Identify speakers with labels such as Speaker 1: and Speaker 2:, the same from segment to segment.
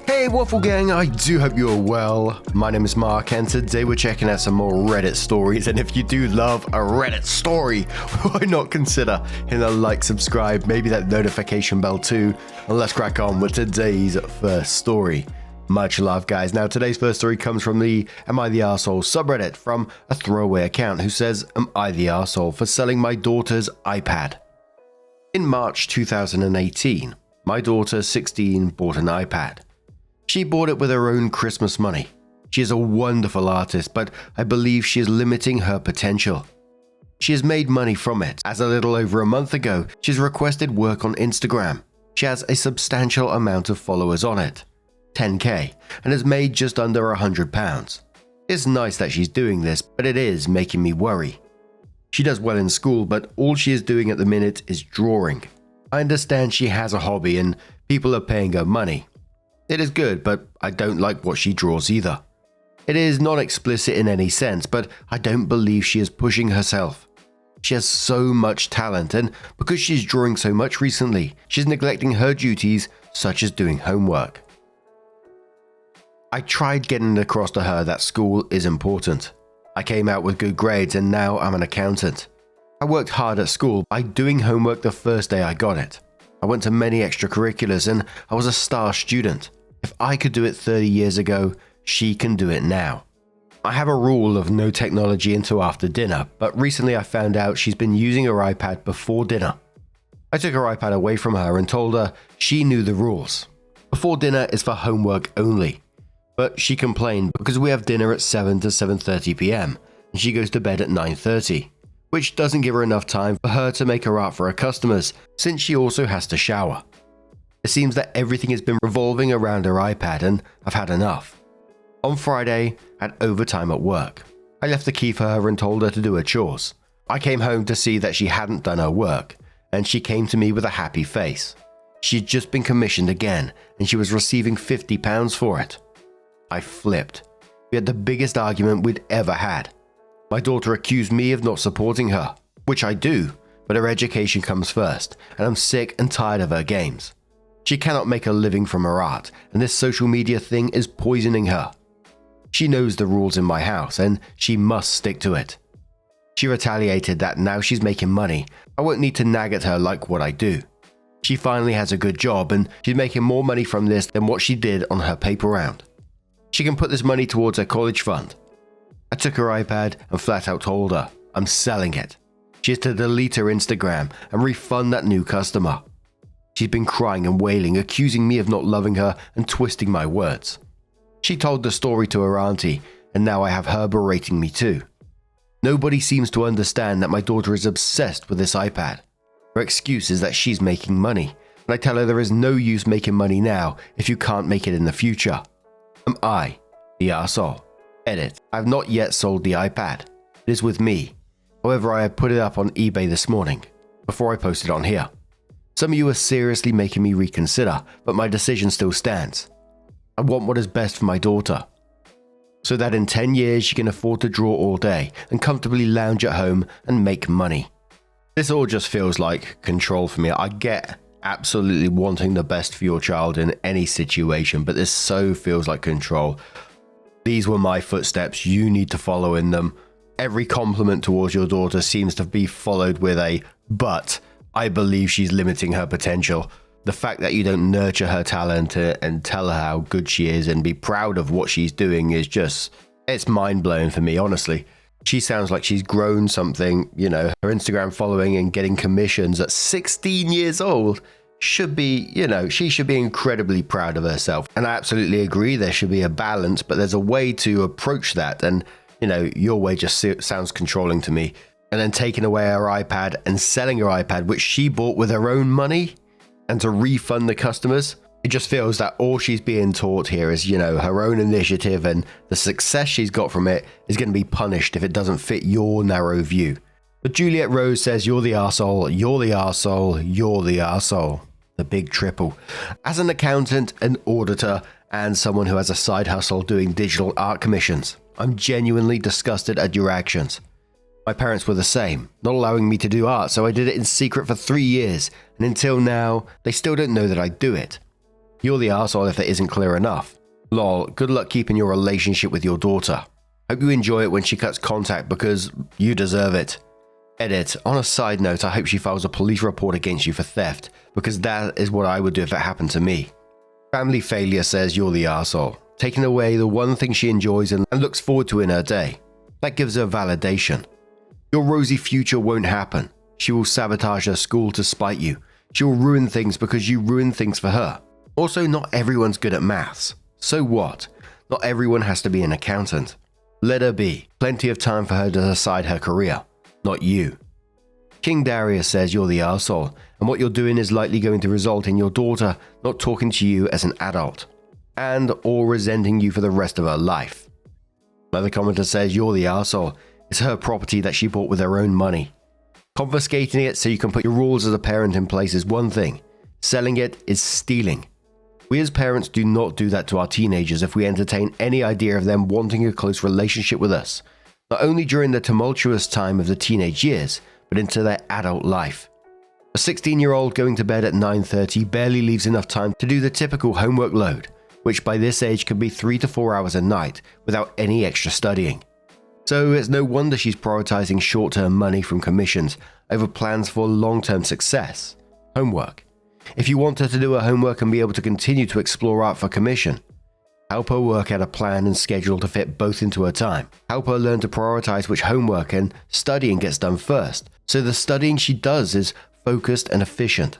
Speaker 1: Hey Waffle Gang, I do hope you're well. My name is Mark and today we're checking out some more Reddit stories, and if you do love a Reddit story, why not consider hitting a like, subscribe, maybe that notification bell too, and let's crack on with today's first story. Much love guys. Now today's first story comes from the Am I the Arsehole subreddit from a throwaway account who says, am I the arsehole for selling my daughter's iPad? In March 2018, my daughter 16 bought an iPad. She bought it with her own Christmas money. She is a wonderful artist, but I believe she is limiting her potential. She has made money from it, as a little over a month ago, she's requested work on Instagram. She has a substantial amount of followers on it, 10k, and has made just under £100. It's nice that she's doing this, but it is making me worry. She does well in school, but all she is doing at the minute is drawing. I understand she has a hobby and people are paying her money. It is good, but I don't like what she draws either. It is not explicit in any sense, but I don't believe she is pushing herself. She has so much talent, and because she's drawing so much recently, she's neglecting her duties such as doing homework. I tried getting across to her that school is important. I came out with good grades and now I'm an accountant. I worked hard at school by doing homework the first day I got it. I went to many extracurriculars and I was a star student. If I could do it 30 years ago, she can do it now. I have a rule of no technology until after dinner, but recently I found out she's been using her iPad before dinner. I took her iPad away from her and told her she knew the rules. Before dinner is for homework only. But she complained because we have dinner at 7 to 7:30 p.m. and she goes to bed at 9:30, which doesn't give her enough time for her to make her art for her customers since she also has to shower. It seems that everything has been revolving around her iPad and I've had enough. On Friday, I had overtime at work. I left the key for her and told her to do her chores. I came home to see that she hadn't done her work and she came to me with a happy face. She'd just been commissioned again and she was receiving £50 for it. I flipped. We had the biggest argument we'd ever had. My daughter accused me of not supporting her, which I do, but her education comes first and I'm sick and tired of her games. She cannot make a living from her art, and this social media thing is poisoning her. She knows the rules in my house, and she must stick to it. She retaliated that now she's making money, I won't need to nag at her like what I do. She finally has a good job, and she's making more money from this than what she did on her paper round. She can put this money towards her college fund. I took her iPad and flat out told her, I'm selling it. She has to delete her Instagram and refund that new customer. She's been crying and wailing, accusing me of not loving her and twisting my words. She told the story to her auntie, and now I have her berating me too. Nobody seems to understand that my daughter is obsessed with this iPad. Her excuse is that she's making money, and I tell her there is no use making money now if you can't make it in the future. Am I the arsehole? Edit. I have not yet sold the iPad. It is with me. However, I have put it up on eBay this morning, before I post it on here. Some of you are seriously making me reconsider, but my decision still stands. I want what is best for my daughter, so that in 10 years she can afford to draw all day and comfortably lounge at home and make money. This all just feels like control for me. I get absolutely wanting the best for your child in any situation, but this so feels like control. These were my footsteps, you need to follow in them. Every compliment towards your daughter seems to be followed with a but. I believe she's limiting her potential. The fact that you don't nurture her talent and tell her how good she is and be proud of what she's doing is just, it's mind-blowing for me, honestly. She sounds like she's grown something, her Instagram following and getting commissions at 16 years old should be, she should be incredibly proud of herself. And I absolutely agree there should be a balance, but there's a way to approach that. And, your way just sounds controlling to me. And then taking away her iPad and selling her iPad, which she bought with her own money, and to refund the customers. It just feels that all she's being taught here is, her own initiative, and the success she's got from it is going to be punished if it doesn't fit your narrow view. But Juliet Rose says, you're the arsehole, you're the arsehole, you're the arsehole. The big triple. As an accountant, an auditor, and someone who has a side hustle doing digital art commissions, I'm genuinely disgusted at your actions. My parents were the same, not allowing me to do art, so I did it in secret for 3 years, and until now, they still don't know that I do it. You're the arsehole if that isn't clear enough. Lol, good luck keeping your relationship with your daughter. Hope you enjoy it when she cuts contact because you deserve it. Edit. On a side note, I hope she files a police report against you for theft, because that is what I would do if it happened to me. Family Failure says you're the arsehole, taking away the one thing she enjoys and looks forward to in her day. That gives her validation. Your rosy future won't happen. She will sabotage her school to spite you. She will ruin things because you ruin things for her. Also, not everyone's good at maths. So what? Not everyone has to be an accountant. Let her be. Plenty of time for her to decide her career. Not you. King Darius says you're the arsehole, and what you're doing is likely going to result in your daughter not talking to you as an adult, and or resenting you for the rest of her life. Another commenter says you're the arsehole. It's her property that she bought with her own money. Confiscating it so you can put your rules as a parent in place is one thing. Selling it is stealing. We as parents do not do that to our teenagers if we entertain any idea of them wanting a close relationship with us, not only during the tumultuous time of the teenage years, but into their adult life. A 16-year-old going to bed at 9:30 barely leaves enough time to do the typical homework load, which by this age can be 3 to 4 hours a night without any extra studying. So it's no wonder she's prioritizing short-term money from commissions over plans for long-term success. Homework. If you want her to do her homework and be able to continue to explore art for commission, help her work out a plan and schedule to fit both into her time. Help her learn to prioritize which homework and studying gets done first, so the studying she does is focused and efficient.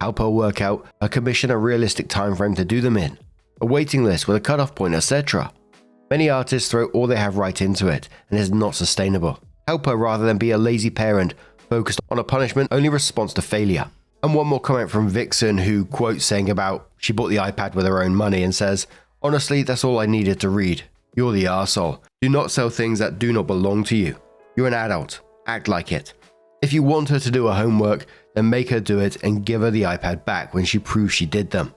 Speaker 1: Help her work out a commission a realistic time frame to do them in, a waiting list with a cutoff point, etc. Many artists throw all they have right into it, and it is not sustainable. Help her rather than be a lazy parent focused on a punishment-only response to failure. And one more comment from Vixen, who quotes saying about she bought the iPad with her own money and says, "Honestly, that's all I needed to read. You're the arsehole. Do not sell things that do not belong to you. You're an adult. Act like it. If you want her to do her homework, then make her do it and give her the iPad back when she proves she did them.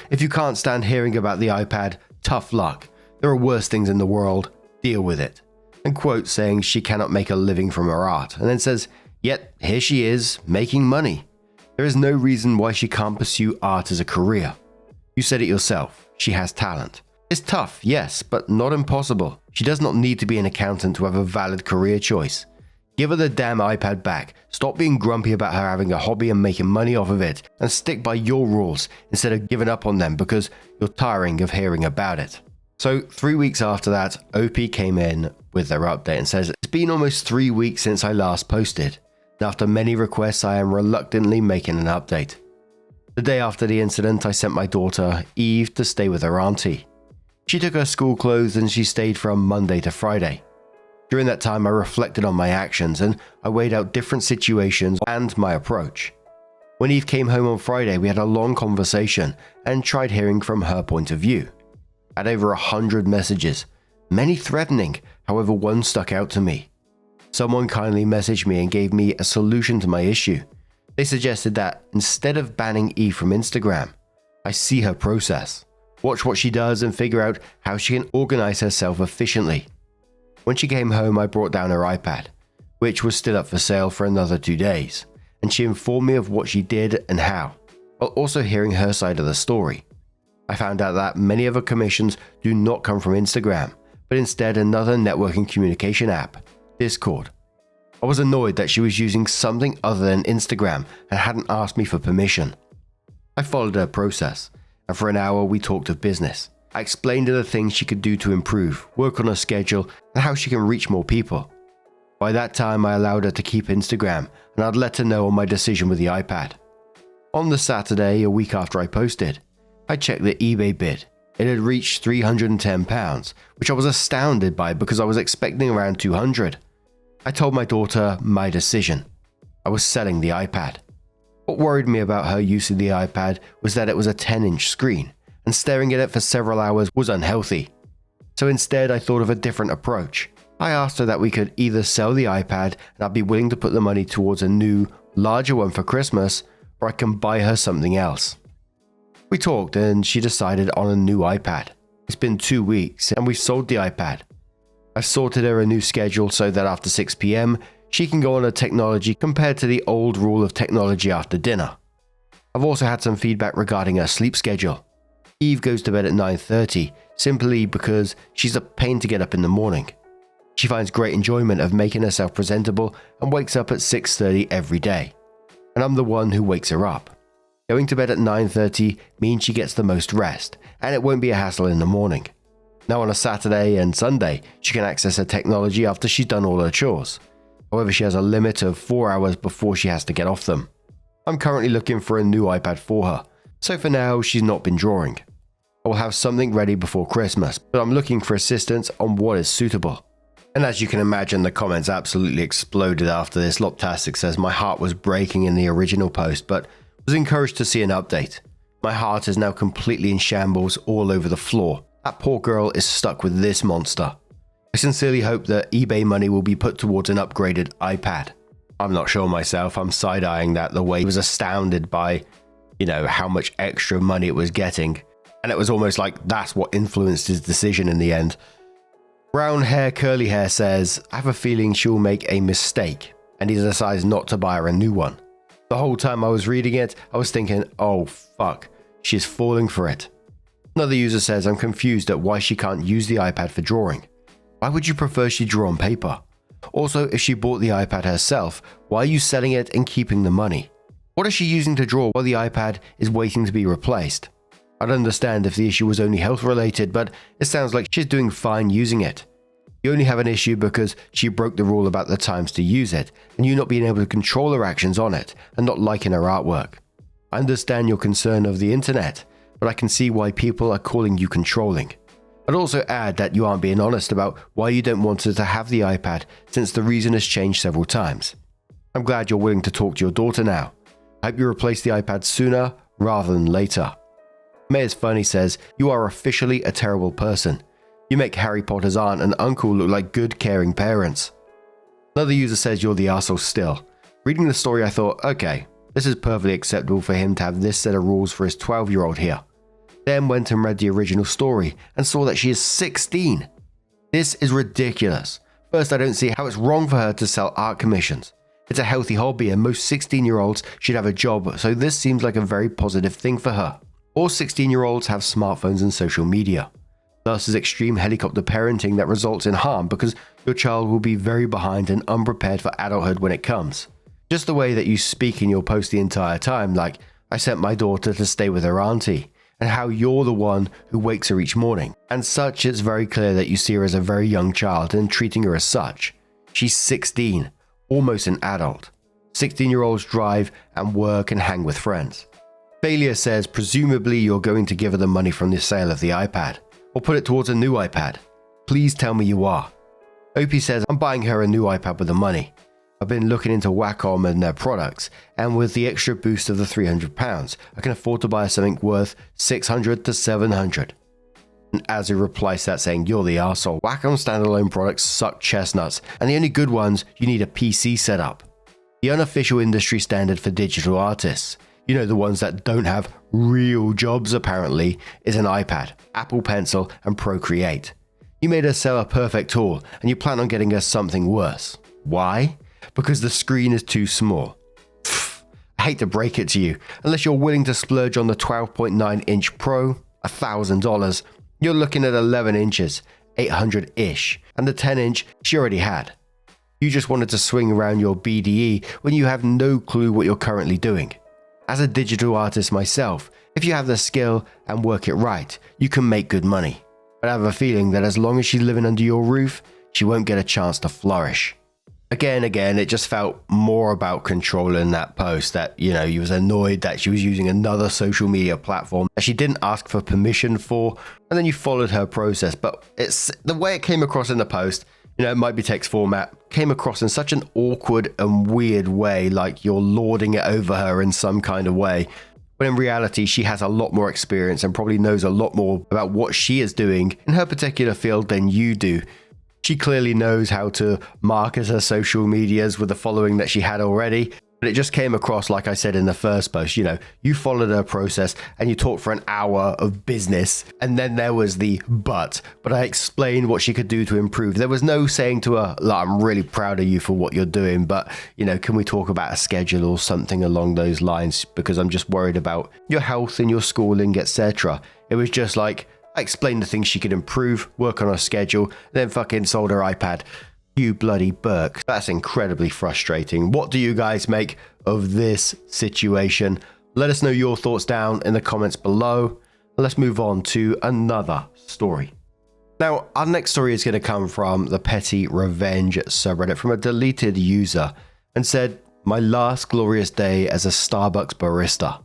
Speaker 1: If you can't stand hearing about the iPad, tough luck. There are worse things in the world. Deal with it." And quotes saying she cannot make a living from her art, and then says, "Yet here she is, making money. There is no reason why she can't pursue art as a career. You said it yourself, she has talent. It's tough, yes, but not impossible. She does not need to be an accountant to have a valid career choice. Give her the damn iPad back, stop being grumpy about her having a hobby and making money off of it, and stick by your rules instead of giving up on them because you're tiring of hearing about it." So 3 weeks after that, OP came in with their update and says, "It's been almost 3 weeks since I last posted. And after many requests, I am reluctantly making an update. The day after the incident, I sent my daughter, Eve, to stay with her auntie. She took her school clothes and she stayed from Monday to Friday. During that time, I reflected on my actions and I weighed out different situations and my approach. When Eve came home on Friday, we had a long conversation and tried hearing from her point of view. I had over 100 messages, many threatening, however one stuck out to me. Someone kindly messaged me and gave me a solution to my issue. They suggested that instead of banning Eve from Instagram, I see her process, watch what she does and figure out how she can organize herself efficiently. When she came home, I brought down her iPad, which was still up for sale for another 2 days, and she informed me of what she did and how, while also hearing her side of the story. I found out that many of her commissions do not come from Instagram, but instead another networking communication app, Discord. I was annoyed that she was using something other than Instagram and hadn't asked me for permission. I followed her process, and for an hour we talked of business. I explained her the things she could do to improve, work on her schedule, and how she can reach more people. By that time, I allowed her to keep Instagram, and I'd let her know on my decision with the iPad. On the Saturday, a week after I posted, I checked the eBay bid. It had reached £310, which I was astounded by because I was expecting around 200. I told my daughter my decision. I was selling the iPad. What worried me about her use of the iPad was that it was a 10-inch screen, and staring at it for several hours was unhealthy. So instead, I thought of a different approach. I asked her that we could either sell the iPad and I'd be willing to put the money towards a new, larger one for Christmas, or I can buy her something else. We talked and she decided on a new iPad. It's been 2 weeks and we've sold the iPad. I've sorted her a new schedule so that after 6 PM, she can go on her technology compared to the old rule of technology after dinner. I've also had some feedback regarding her sleep schedule. Eve goes to bed at 9:30 simply because she's a pain to get up in the morning. She finds great enjoyment of making herself presentable and wakes up at 6:30 every day. And I'm the one who wakes her up. Going to bed at 9:30 means she gets the most rest, and it won't be a hassle in the morning. Now on a Saturday and Sunday, she can access her technology after she's done all her chores. However, she has a limit of 4 hours before she has to get off them. I'm currently looking for a new iPad for her, so for now she's not been drawing. I will have something ready before Christmas, but I'm looking for assistance on what is suitable. And as you can imagine, the comments absolutely exploded after this. Loptastic says, my heart was breaking in the original post, but was encouraged to see an update. My heart is now completely in shambles all over the floor. That poor girl is stuck with this monster. I sincerely hope that eBay money will be put towards an upgraded iPad. I'm not sure myself. I'm side-eyeing that the way he was astounded by, how much extra money it was getting. And it was almost like that's what influenced his decision in the end. Brown hair, curly hair says, I have a feeling she'll make a mistake, and he decides not to buy her a new one. The whole time I was reading it, I was thinking, oh fuck, she's falling for it. Another user says, I'm confused at why she can't use the iPad for drawing. Why would you prefer she draw on paper? Also, if she bought the iPad herself, why are you selling it and keeping the money? What is she using to draw while the iPad is waiting to be replaced? I'd understand if the issue was only health related, but it sounds like she's doing fine using it. You only have an issue because she broke the rule about the times to use it, and you not being able to control her actions on it, and not liking her artwork. I understand your concern of the internet, but I can see why people are calling you controlling. I'd also add that you aren't being honest about why you don't want her to have the iPad, since the reason has changed several times. I'm glad you're willing to talk to your daughter now. I hope you replace the iPad sooner rather than later. Mayor's Funny says, you are officially a terrible person. You make Harry Potter's aunt and uncle look like good, caring parents. Another user says you're the arsehole still. Reading the story, I thought, okay, this is perfectly acceptable for him to have this set of rules for his 12-year-old here. Then went and read the original story and saw that she is 16. This is ridiculous. First, I don't see how it's wrong for her to sell art commissions. It's a healthy hobby and most 16-year-olds should have a job, so this seems like a very positive thing for her. All 16-year-olds have smartphones and social media. Thus is extreme helicopter parenting that results in harm because your child will be very behind and unprepared for adulthood when it comes. Just the way that you speak in your post the entire time, like, I sent my daughter to stay with her auntie, and how you're the one who wakes her each morning. And such, it's very clear that you see her as a very young child and treating her as such. She's 16, almost an adult. 16-year-olds drive and work and hang with friends. Failure says, presumably you're going to give her the money from the sale of the iPad, or put it towards a new iPad. Please tell me you are. Opie says, I'm buying her a new iPad with the money. I've been looking into Wacom and their products, and with the extra boost of the £300, I can afford to buy something worth $600 to $700. And Azu replies to that saying, you're the arsehole. Wacom standalone products suck chestnuts, and the only good ones, you need a PC setup. The unofficial industry standard for digital artists, the ones that don't have real jobs apparently, is an iPad, Apple Pencil, and Procreate. You made her sell a perfect tool, and you plan on getting her something worse. Why? Because the screen is too small. Pfft, I hate to break it to you, unless you're willing to splurge on the 12.9-inch Pro, $1,000, you're looking at 11 inches, $800-ish, and the 10-inch she already had. You just wanted to swing around your BDE when you have no clue what you're currently doing. As a digital artist myself, if you have the skill and work it right, you can make good money. But I have a feeling that as long as she's living under your roof, she won't get a chance to flourish. Again, it just felt more about control in that post, that, he was annoyed that she was using another social media platform that she didn't ask for permission for, and then you followed her process. But it's the way it came across in the post, it might be text format, came across in such an awkward and weird way, like you're lording it over her in some kind of way. But in reality, she has a lot more experience and probably knows a lot more about what she is doing in her particular field than you do. She clearly knows how to market her social medias with the following that she had already. But it just came across, like I said in the first post, you followed her process and you talked for an hour of business. And then there was the but I explained what she could do to improve. There was no saying to her, like, I'm really proud of you for what you're doing, but, can we talk about a schedule or something along those lines? Because I'm just worried about your health and your schooling, etc. It was just like, I explained the things she could improve, work on her schedule, then fucking sold her iPad. You bloody Burke. That's incredibly frustrating. What do you guys make of this situation? Let us know your thoughts down in the comments below. Let's move on to another story. Now, our next story is going to come from the Petty Revenge subreddit from a deleted user and said, "My last glorious day as a Starbucks barista."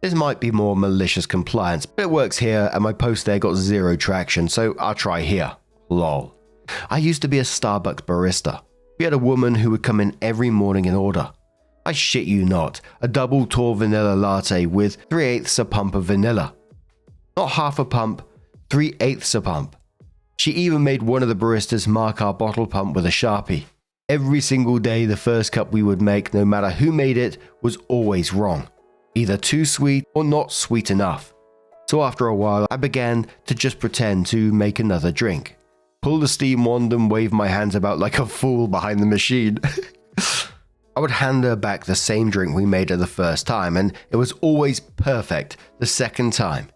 Speaker 1: This might be more malicious compliance, but it works here and my post there got zero traction, so I'll try here. Lol. I used to be a Starbucks barista. We had a woman who would come in every morning and order. I shit you not, a double tall vanilla latte with 3/8 a pump of vanilla. Not half a pump, 3/8 a pump. She even made one of the baristas mark our bottle pump with a Sharpie. Every single day the first cup we would make, no matter who made it, was always wrong. Either too sweet or not sweet enough. So after a while I began to just pretend to make another drink. Pull the steam wand and wave my hands about like a fool behind the machine. I would hand her back the same drink we made her the first time, and it was always perfect the second time,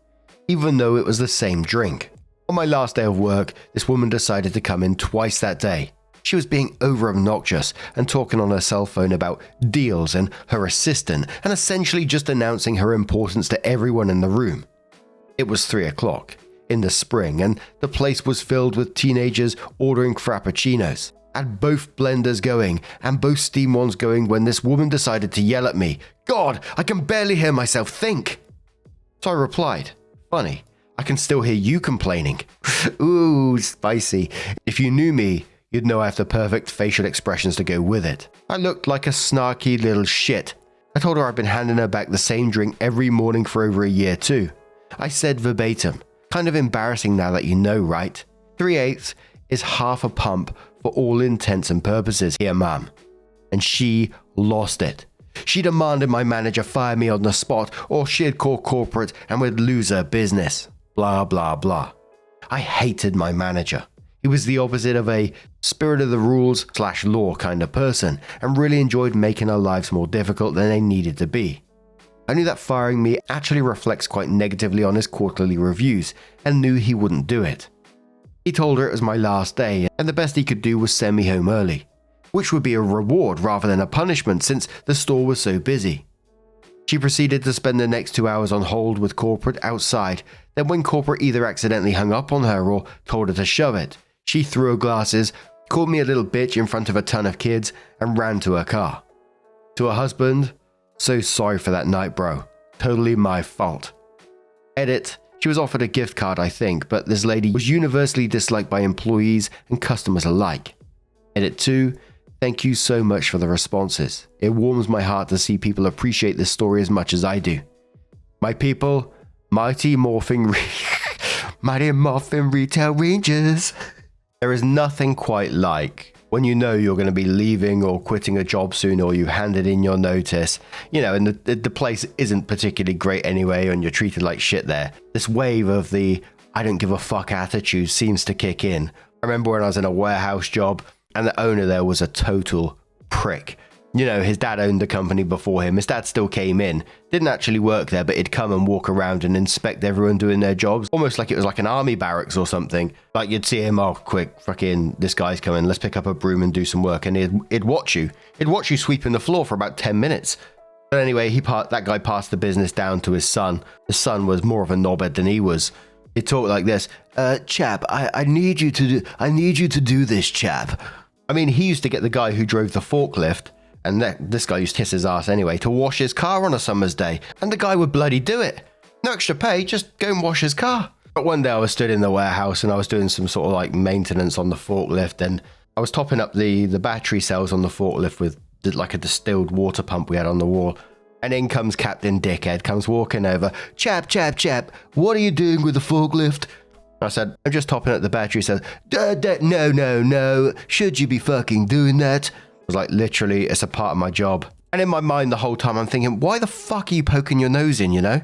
Speaker 1: even though it was the same drink. On my last day of work, this woman decided to come in twice that day. She was being over obnoxious and talking on her cell phone about deals and her assistant, and essentially just announcing her importance to everyone in the room. It was 3 o'clock. In the spring, and the place was filled with teenagers ordering frappuccinos. I had both blenders going and both steam wands going when this woman decided to yell at me, "God, I can barely hear myself think." So I replied, "Funny, I can still hear you complaining." Ooh, spicy. If you knew me, you'd know I have the perfect facial expressions to go with it. I looked like a snarky little shit. I told her I'd been handing her back the same drink every morning for over a year too. I said verbatim, "Kind of embarrassing now that you know, right? 3/8 is half a pump for all intents and purposes here, ma'am." And she lost it. She demanded my manager fire me on the spot, or she'd call corporate and we'd lose her business. Blah, blah, blah. I hated my manager. He was the opposite of a spirit of the rules/law kind of person, and really enjoyed making our lives more difficult than they needed to be. I knew that firing me actually reflects quite negatively on his quarterly reviews, and knew he wouldn't do it. He told her it was my last day, and the best he could do was send me home early, which would be a reward rather than a punishment since the store was so busy. She proceeded to spend the next 2 hours on hold with corporate outside, then when corporate either accidentally hung up on her or told her to shove it, she threw her glasses, called me a little bitch in front of a ton of kids, and ran to her car. To her husband, "So sorry for that night, bro. Totally my fault." Edit. She was offered a gift card, I think, but this lady was universally disliked by employees and customers alike. Edit 2. Thank you so much for the responses. It warms my heart to see people appreciate this story as much as I do. My people, Mighty Morphin Retail Rangers. There is nothing quite like when you know you're going to be leaving or quitting a job soon, or you handed in your notice, and the place isn't particularly great anyway, and you're treated like shit there. This wave of the I don't give a fuck attitude seems to kick in. I remember when I was in a warehouse job and the owner there was a total prick. His dad owned the company before him. His dad still came in, didn't actually work there, but he'd come and walk around and inspect everyone doing their jobs, almost like it was like an army barracks or something. Like you'd see him, "Oh, quick, fucking, this guy's coming, let's pick up a broom and do some work," and he'd watch you. He'd watch you sweeping the floor for about 10 minutes. But anyway, that guy passed the business down to his son. His son was more of a knobhead than he was. He'd talk like this, "Chap, I need you to do this, chap." I mean, he used to get the guy who drove the forklift, and this guy used to kiss his ass anyway, to wash his car on a summer's day, and the guy would bloody do it. No extra pay, just go and wash his car. But one day I was stood in the warehouse and I was doing some sort of like maintenance on the forklift, and I was topping up the battery cells on the forklift with like a distilled water pump we had on the wall. And in comes Captain Dickhead, comes walking over. Chap, what are you doing with the forklift?" I said, "I'm just topping up the battery cells." No, should you be fucking doing that?" I was like, "Literally, it's a part of my job." And in my mind the whole time I'm thinking, why the fuck are you poking your nose in, you know?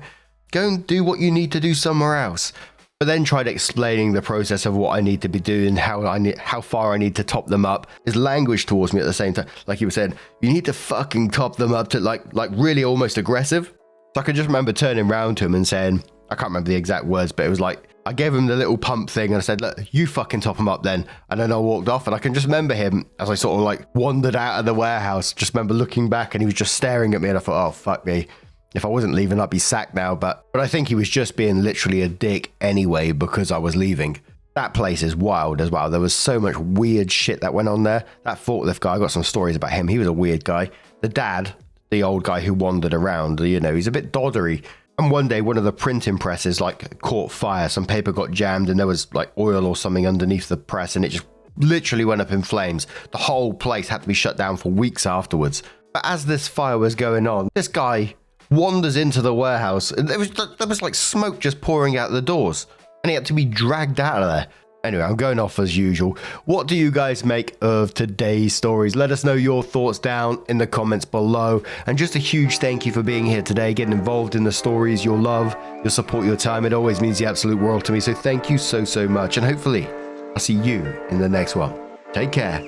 Speaker 1: Go and do what you need to do somewhere else. But then tried explaining the process of what I need to be doing, how far I need to top them up. His language towards me at the same time, like he was saying, you need to fucking top them up to like really almost aggressive. So I could just remember turning around to him and saying, I can't remember the exact words, but it was like, I gave him the little pump thing and I said, look, you fucking top him up then. And then I walked off, and I can just remember him as I sort of like wandered out of the warehouse. Just remember looking back and he was just staring at me, and I thought, oh, fuck me. If I wasn't leaving, I'd be sacked now. But I think he was just being literally a dick anyway because I was leaving. That place is wild as well. There was so much weird shit that went on there. That forklift guy, I got some stories about him. He was a weird guy. The dad, the old guy who wandered around, you know, he's a bit doddery. And one day, one of the printing presses like caught fire. Some paper got jammed and there was like oil or something underneath the press, and it just literally went up in flames. The whole place had to be shut down for weeks afterwards. But as this fire was going on, this guy wanders into the warehouse, and there was like smoke just pouring out the doors, and he had to be dragged out of there. Anyway, I'm going off as usual. What do you guys make of today's stories? Let us know your thoughts down in the comments below. And just a huge thank you for being here today, getting involved in the stories, your love, your support, your time. It always means the absolute world to me. So thank you so much. And hopefully I'll see you in the next one. Take care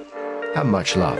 Speaker 1: and much love.